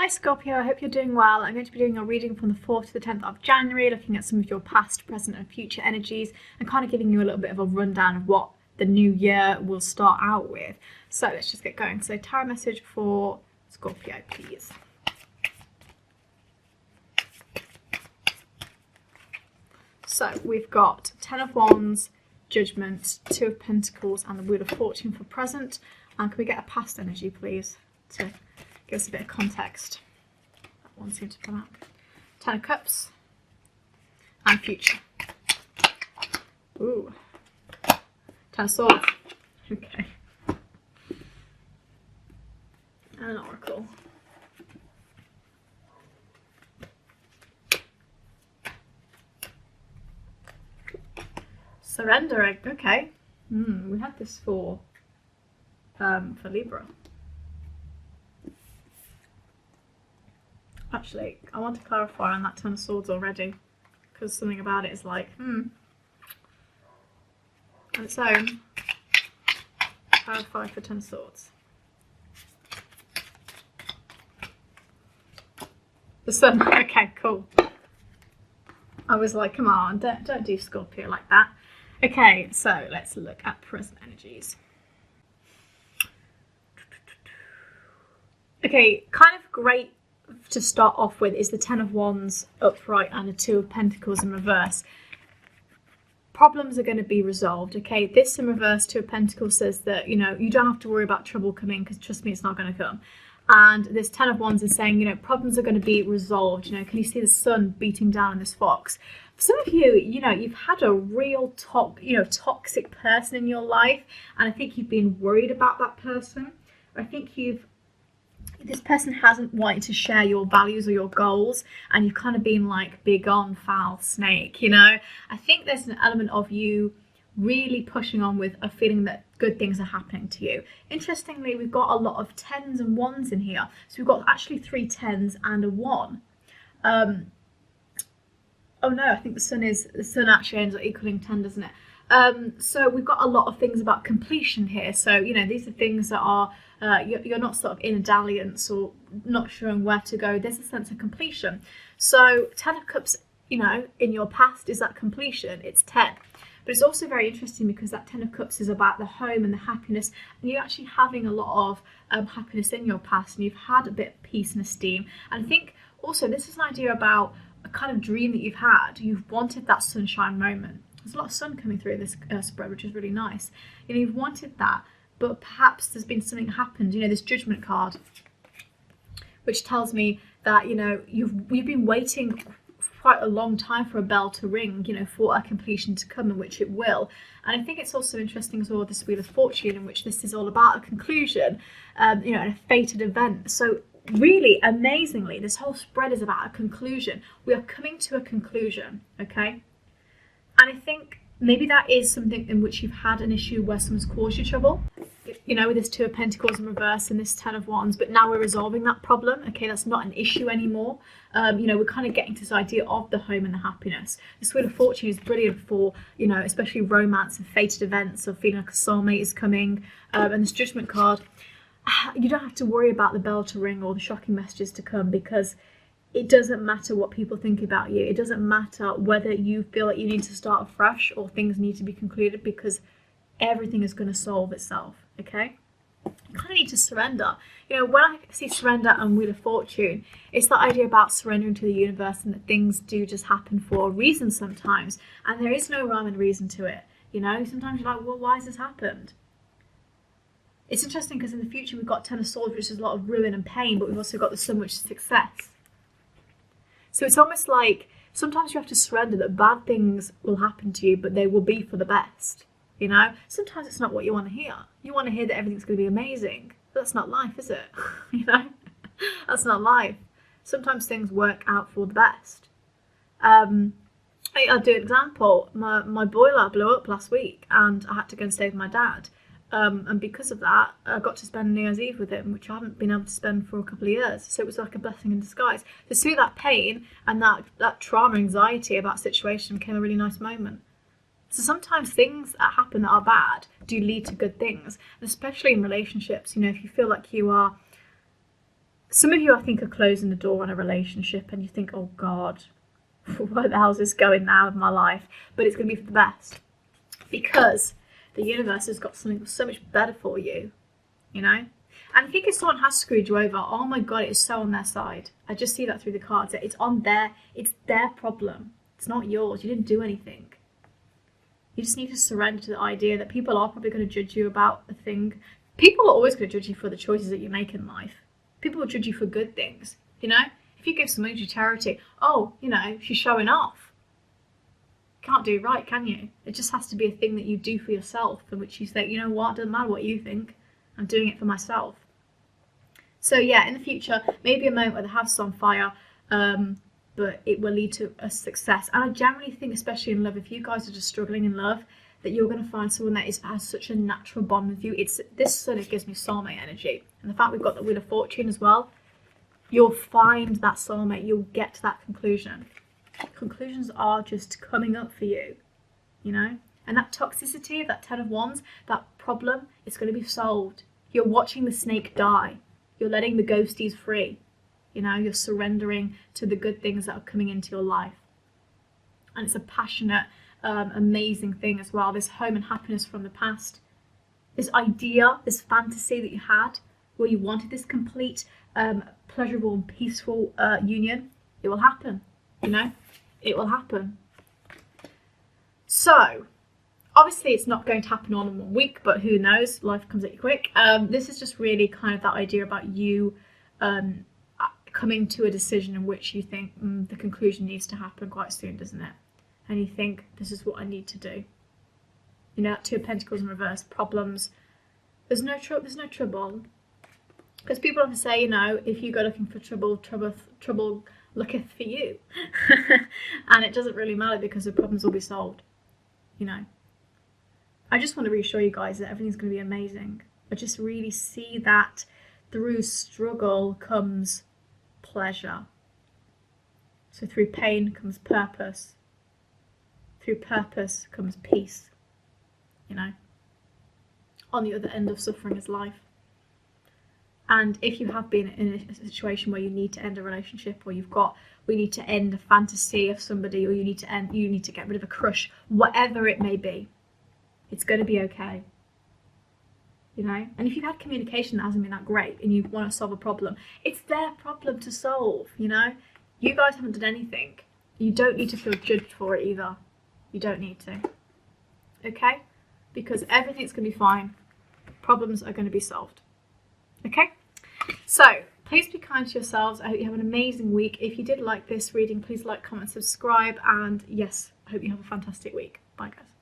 Hi Scorpio, I hope you're doing well. I'm going to be doing a reading from the 4th to the 10th of January, looking at some of your past, present and future energies and kind of giving you a little bit of a rundown of what the new year will start out with. So let's just get going. So tarot message for Scorpio, please. So we've got 10 of Wands, Judgment, 2 of Pentacles and the Wheel of Fortune for present. And can we get a past energy, please, to give us a bit of context? That one seemed to come out. 10 of Cups and future. Ooh. 10 of Swords. Okay. And an Oracle. Surrendering. Okay. We had this for Libra. Actually, I want to clarify on that 10 of Swords already, because something about it is like, on its own. Clarify for 10 of Swords. The Sun. Okay, cool. I was like, come on, don't do Scorpio like that. Okay, so let's look at present energies. Okay, kind of great to start off with is the 10 of Wands upright and the 2 of Pentacles in reverse. Problems are going to be resolved, okay? This in reverse, 2 of Pentacles, says that, you don't have to worry about trouble coming, because trust me, it's not going to come. And this 10 of Wands is saying, problems are going to be resolved. Can you see the sun beating down on this fox? For some of you, you've had a real toxic person in your life, and I think you've been worried about that person. I think this person hasn't wanted to share your values or your goals, and you've kind of been like, big on foul snake, I think there's an element of you really pushing on with a feeling that good things are happening to you. Interestingly, we've got a lot of 10s and 1s in here. So we've got actually 3 10s and a 1. Oh no, I think the sun actually ends up equaling 10, doesn't it? So we've got a lot of things about completion here. So, these are things that are, you're not sort of in a dalliance or not sure where to go. There's a sense of completion. So 10 of Cups, in your past is that completion. It's 10. But it's also very interesting because that 10 of Cups is about the home and the happiness, and you're actually having a lot of happiness in your past, and you've had a bit of peace and esteem. And I think also this is an idea about a kind of dream that you've had. You've wanted that sunshine moment. There's a lot of sun coming through this spread, which is really nice. You've wanted that, but perhaps there's been something happened. This Judgment card, which tells me that you've been waiting quite a long time for a bell to ring, for a completion to come, in which it will. And I think it's also interesting as well, this Wheel of Fortune, in which this is all about a conclusion, and a fated event. So really amazingly, this whole spread is about a conclusion. We are coming to a conclusion, okay? And I think maybe that is something in which you've had an issue where someone's caused you trouble, with this 2 of Pentacles in reverse and this 10 of Wands, but now we're resolving that problem. Okay, that's not an issue anymore. We're kind of getting to this idea of the home and the happiness. This Wheel of Fortune is brilliant for, especially romance and fated events, or feeling like a soulmate is coming. And this Judgment card, you don't have to worry about the bell to ring or the shocking messages to come, because it doesn't matter what people think about you. It doesn't matter whether you feel like you need to start afresh or things need to be concluded, because everything is going to solve itself, okay? You kind of need to surrender. When I see surrender and Wheel of Fortune, it's that idea about surrendering to the universe, and that things do just happen for a reason sometimes, and there is no rhyme and reason to it. Sometimes you're like, well, why has this happened? It's interesting because in the future we've got 10 of Swords, which is a lot of ruin and pain, but we've also got the Sun, which is success. So it's almost like sometimes you have to surrender that bad things will happen to you, but they will be for the best. Sometimes it's not what you want to hear. You want to hear that everything's going to be amazing. But that's not life, is it? That's not life. Sometimes things work out for the best. I'll do an example. My boiler blew up last week, and I had to go and stay with my dad. And because of that, I got to spend New Year's Eve with him, which I haven't been able to spend for a couple of years. So it was like a blessing in disguise. To see that pain and that trauma, anxiety about the situation became a really nice moment. So sometimes things that happen that are bad do lead to good things, and especially in relationships. If you feel like you are Some of you, I think, are closing the door on a relationship and you think, oh God, where the hell's this going now with my life? But it's going to be for the best, because the universe has got something so much better for you, you know? And I think if someone has screwed you over, oh my God, it is so on their side. I just see that through the cards. It's their problem. It's not yours. You didn't do anything. You just need to surrender to the idea that people are probably going to judge you about a thing. People are always going to judge you for the choices that you make in life. People will judge you for good things, you know? If you give some money to charity, oh, you know, she's showing off. Can't do right, can you? It just has to be a thing that you do for yourself, in which you say, you know what, it doesn't matter what you think. I'm doing it for myself. So yeah, in the future, maybe a moment where the house is on fire, but it will lead to a success. And I generally think, especially in love, if you guys are just struggling in love, that you're going to find someone that has such a natural bond with you. This sort of gives me soulmate energy. And the fact we've got the Wheel of Fortune as well, you'll find that soulmate. You'll get to that conclusion. Conclusions are just coming up for you, you know? And that toxicity of that 10 of Wands, that problem, it's going to be solved. You're watching the snake die. You're letting the ghosties free. You know, you're surrendering to the good things that are coming into your life. And it's a passionate, amazing thing as well. This home and happiness from the past. This idea, this fantasy that you had, where you wanted this complete, pleasurable and peaceful union, it will happen. You know, it will happen. So, obviously it's not going to happen all in 1 week, but who knows, life comes at you quick. This is just really kind of that idea about you coming to a decision in which you think the conclusion needs to happen quite soon, doesn't it? And you think, this is what I need to do. You know, that 2 of Pentacles in reverse, problems. There's no trouble. Because people often say, you know, if you go looking for trouble looketh for you. And it doesn't really matter, because the problems will be solved, you know. I just want to reassure you guys that everything's going to be amazing. I just really see that through struggle comes pleasure. So through pain comes purpose. Through purpose comes peace. You know, on the other end of suffering is life. And if you have been in a situation where you need to end a relationship, or we need to end a fantasy of somebody, or you need to get rid of a crush, whatever it may be, it's going to be okay. You know, and if you've had communication that hasn't been that great and you want to solve a problem, it's their problem to solve, you know. You guys haven't done anything. You don't need to feel judged for it either. You don't need to. Okay? Because everything's going to be fine. Problems are going to be solved. Okay? So, please be kind to yourselves. I hope you have an amazing week. If you did like this reading, please like, comment, subscribe. And yes, I hope you have a fantastic week. Bye, guys.